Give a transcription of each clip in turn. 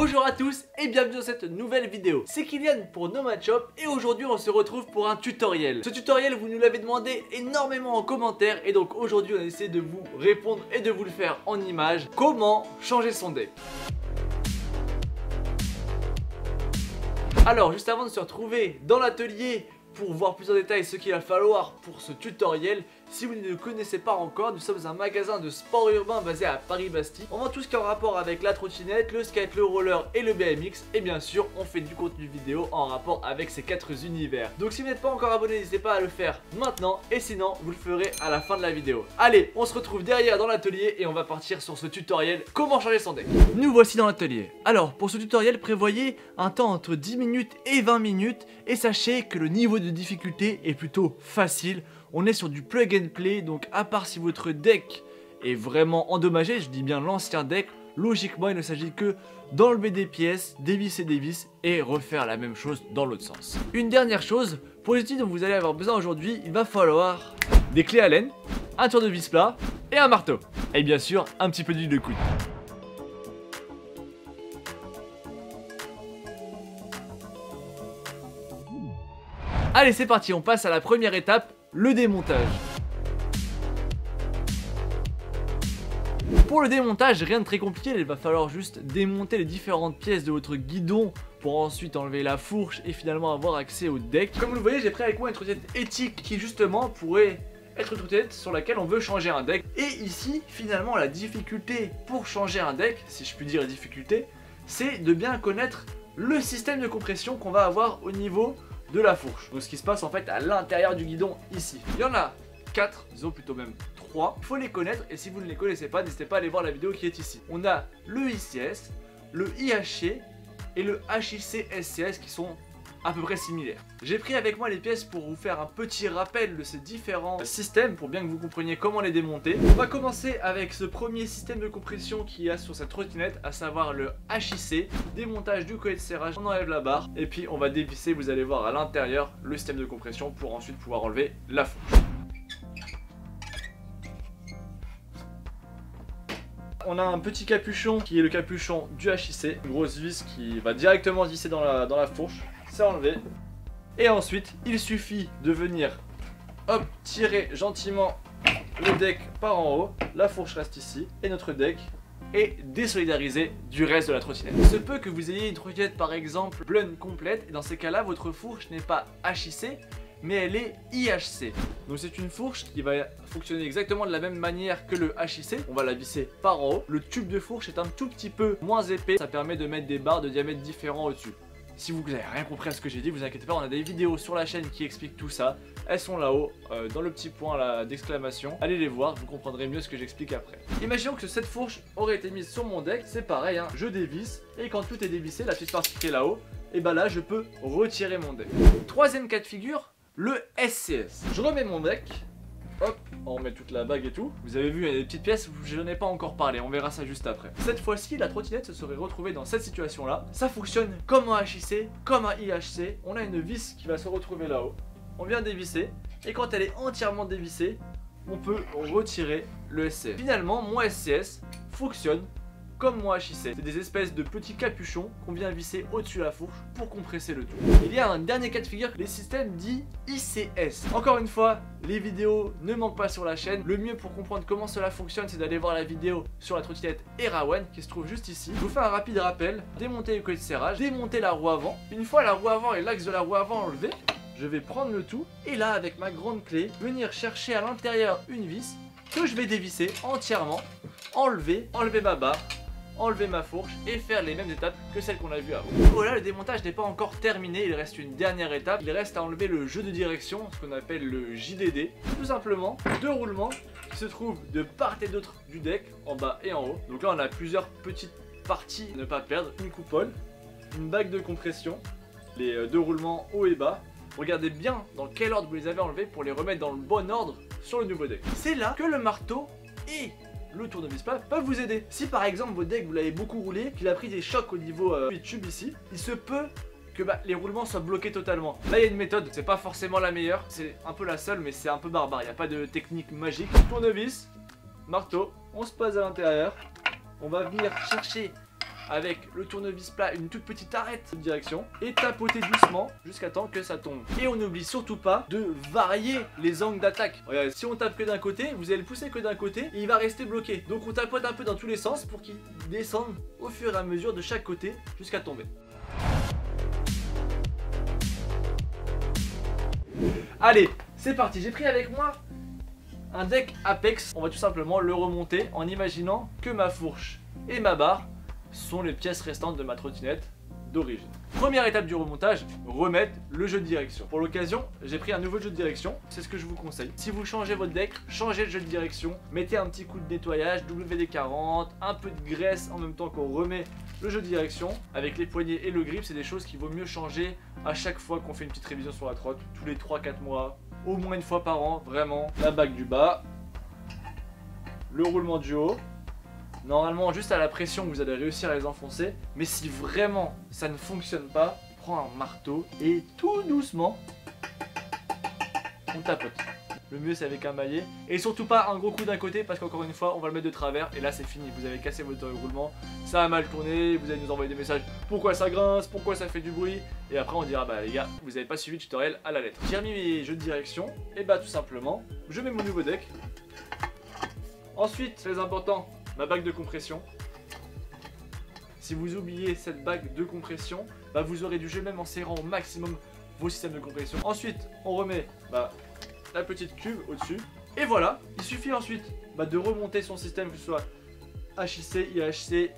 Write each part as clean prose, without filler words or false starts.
Bonjour à tous et bienvenue dans cette nouvelle vidéo. C'est Kylian pour Nomad Shop et aujourd'hui on se retrouve pour un tutoriel. Ce tutoriel vous nous l'avez demandé énormément en commentaire et donc aujourd'hui on a essayé de vous répondre et de vous le faire en images. Comment changer son deck? Alors juste avant de se retrouver dans l'atelier pour voir plus en détail ce qu'il va falloir pour ce tutoriel, si vous ne le connaissez pas encore, nous sommes un magasin de sport urbain basé à Paris-Bastille. On vend tout ce qui est en rapport avec la trottinette, le skate, le roller et le BMX. Et bien sûr, on fait du contenu vidéo en rapport avec ces 4 univers. Donc si vous n'êtes pas encore abonné, n'hésitez pas à le faire maintenant. Et sinon, vous le ferez à la fin de la vidéo. Allez, on se retrouve derrière dans l'atelier et on va partir sur ce tutoriel. Comment changer son deck? Nous voici dans l'atelier. Alors, pour ce tutoriel, prévoyez un temps entre 10 minutes et 20 minutes. Et sachez que le niveau de difficulté est plutôt facile. On est sur du plug and play, donc à part si votre deck est vraiment endommagé, je dis bien l'ancien deck, logiquement il ne s'agit que d'enlever des pièces, dévisser des vis et refaire la même chose dans l'autre sens. Une dernière chose, pour les outils dont vous allez avoir besoin aujourd'hui, il va falloir des clés à laine, un tour de vis plat et un marteau. Et bien sûr, un petit peu d'huile de coude. Allez, c'est parti, on passe à la première étape, le démontage. Pour le démontage, rien de très compliqué, il va falloir juste démonter les différentes pièces de votre guidon pour ensuite enlever la fourche et finalement avoir accès au deck. Comme vous le voyez, j'ai pris avec moi une trottinette éthique qui justement pourrait être une trottinette sur laquelle on veut changer un deck. Et ici, finalement, la difficulté pour changer un deck, si je puis dire la difficulté, c'est de bien connaître le système de compression qu'on va avoir au niveau de la fourche. Donc ce qui se passe en fait à l'intérieur du guidon ici. Il y en a 4, disons plutôt même 3. Il faut les connaître et si vous ne les connaissez pas, n'hésitez pas à aller voir la vidéo qui est ici. On a le ICS, le IHC et le HIC-SCS qui sont à peu près similaires. J'ai pris avec moi les pièces pour vous faire un petit rappel de ces différents systèmes pour bien que vous compreniez comment les démonter. On va commencer avec ce premier système de compression qu'il y a sur cette trottinette, à savoir le HIC. Démontage du collet de serrage, on enlève la barre et puis on va dévisser, vous allez voir à l'intérieur le système de compression pour ensuite pouvoir enlever la fourche. On a un petit capuchon qui est le capuchon du HIC, une grosse vis qui va directement visser dans la fourche. C'est enlevé. Et ensuite, il suffit de venir hop, tirer gentiment le deck par en haut. La fourche reste ici et notre deck est désolidarisé du reste de la trottinette. Il se peut que vous ayez une trottinette par exemple blonde complète et dans ces cas-là, votre fourche n'est pas HIC mais elle est IHC. Donc c'est une fourche qui va fonctionner exactement de la même manière que le HIC. On va la visser par en haut. Le tube de fourche est un tout petit peu moins épais. Ça permet de mettre des barres de diamètre différents au-dessus. Si vous n'avez rien compris à ce que j'ai dit, vous inquiétez pas, on a des vidéos sur la chaîne qui expliquent tout ça. Elles sont là-haut, dans le petit point d'exclamation. Allez les voir, vous comprendrez mieux ce que j'explique après. Imaginons que cette fourche aurait été mise sur mon deck. C'est pareil, hein, je dévisse. Et quand tout est dévissé, la petite partie qui est là-haut, et bah là je peux retirer mon deck. Troisième cas de figure, le SCS. Je remets mon deck. Hop, on remet toute la bague et tout. Vous avez vu, il y a des petites pièces, je n'en ai pas encore parlé, on verra ça juste après. Cette fois-ci, la trottinette se serait retrouvée dans cette situation-là. Ça fonctionne comme un HIC, comme un IHC. On a une vis qui va se retrouver là-haut. On vient dévisser, et quand elle est entièrement dévissée, on peut retirer le SCS. Finalement, mon SCS fonctionne comme mon HIC. C'est des espèces de petits capuchons qu'on vient visser au-dessus de la fourche pour compresser le tout. Il y a un dernier cas de figure, les systèmes dits ICS. Encore une fois, les vidéos ne manquent pas sur la chaîne. Le mieux pour comprendre comment cela fonctionne, c'est d'aller voir la vidéo sur la trottinette Erawan qui se trouve juste ici. Je vous fais un rapide rappel, démonter le collet de serrage, démonter la roue avant. Une fois la roue avant et l'axe de la roue avant enlevé, je vais prendre le tout et là avec ma grande clé, venir chercher à l'intérieur une vis que je vais dévisser entièrement, enlever ma barre, enlever ma fourche et faire les mêmes étapes que celles qu'on a vues avant. Voilà, le démontage n'est pas encore terminé, il reste une dernière étape. Il reste à enlever le jeu de direction, ce qu'on appelle le JDD. Tout simplement, 2 roulements qui se trouvent de part et d'autre du deck, en bas et en haut. Donc là on a plusieurs petites parties à ne pas perdre. Une coupole, une bague de compression, les 2 roulements haut et bas. Regardez bien dans quel ordre vous les avez enlevés pour les remettre dans le bon ordre sur le nouveau deck. C'est là que le marteau et le tournevis plat peuvent vous aider. Si par exemple votre deck vous l'avez beaucoup roulé, qu'il a pris des chocs au niveau du tube ici, il se peut que les roulements soient bloqués totalement. Là il y a une méthode, c'est pas forcément la meilleure, c'est un peu la seule mais c'est un peu barbare, il n'y a pas de technique magique. Tournevis, marteau, on se pose à l'intérieur, on va venir chercher avec le tournevis plat, une toute petite arête de direction et tapoter doucement jusqu'à temps que ça tombe. Et on n'oublie surtout pas de varier les angles d'attaque. Regardez, si on tape que d'un côté, vous allez le pousser que d'un côté et il va rester bloqué. Donc on tapote un peu dans tous les sens pour qu'il descende au fur et à mesure de chaque côté jusqu'à tomber. Allez, c'est parti, j'ai pris avec moi un deck Apex. On va tout simplement le remonter en imaginant que ma fourche et ma barre sont les pièces restantes de ma trottinette d'origine. Première étape du remontage, remettre le jeu de direction. Pour l'occasion, j'ai pris un nouveau jeu de direction, c'est ce que je vous conseille. Si vous changez votre deck, changez le jeu de direction, mettez un petit coup de nettoyage, WD-40, un peu de graisse en même temps qu'on remet le jeu de direction. Avec les poignées et le grip, c'est des choses qu'il vaut mieux changer à chaque fois qu'on fait une petite révision sur la trotte, tous les 3-4 mois, au moins une fois par an, vraiment. La bague du bas, le roulement du haut. Normalement, juste à la pression, vous allez réussir à les enfoncer. Mais si vraiment ça ne fonctionne pas, prends un marteau et tout doucement, on tapote. Le mieux, c'est avec un maillet. Et surtout pas un gros coup d'un côté, parce qu'encore une fois, on va le mettre de travers. Et là, c'est fini. Vous avez cassé votre roulement. Ça a mal tourné. Vous allez nous envoyer des messages. Pourquoi ça grince? Pourquoi ça fait du bruit? Et après, on dira, bah les gars, vous n'avez pas suivi le tutoriel à la lettre. J'ai remis mes jeux de direction. Et bah, tout simplement, je mets mon nouveau deck. Ensuite, très important, ma bague de compression. Si vous oubliez cette bague de compression, bah vous aurez du jeu même en serrant au maximum vos systèmes de compression. Ensuite, on remet la petite cuve au-dessus. Et voilà, il suffit ensuite de remonter son système, que ce soit HIC, IHC,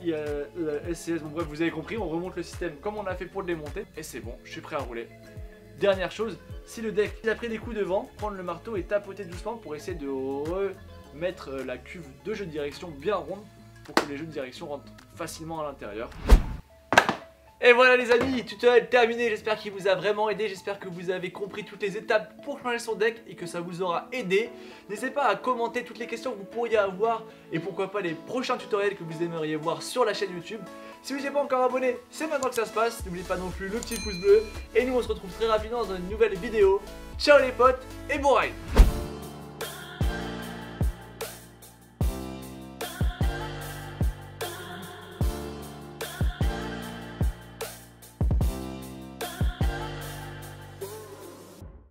SCS, bon bref, vous avez compris, on remonte le système comme on a fait pour le démonter. Et c'est bon, je suis prêt à rouler. Dernière chose, si le deck a pris des coups de vent, prendre le marteau et tapoter doucement pour essayer de remettre la cuve de jeu de direction bien ronde pour que les jeux de direction rentrent facilement à l'intérieur. Et voilà les amis, tutoriel terminé, j'espère qu'il vous a vraiment aidé, j'espère que vous avez compris toutes les étapes pour changer son deck et que ça vous aura aidé. N'hésitez pas à commenter toutes les questions que vous pourriez avoir et pourquoi pas les prochains tutoriels que vous aimeriez voir sur la chaîne YouTube. Si vous n'êtes pas encore abonné, c'est maintenant que ça se passe, n'oubliez pas non plus le petit pouce bleu et nous on se retrouve très rapidement dans une nouvelle vidéo. Ciao les potes et bon ride!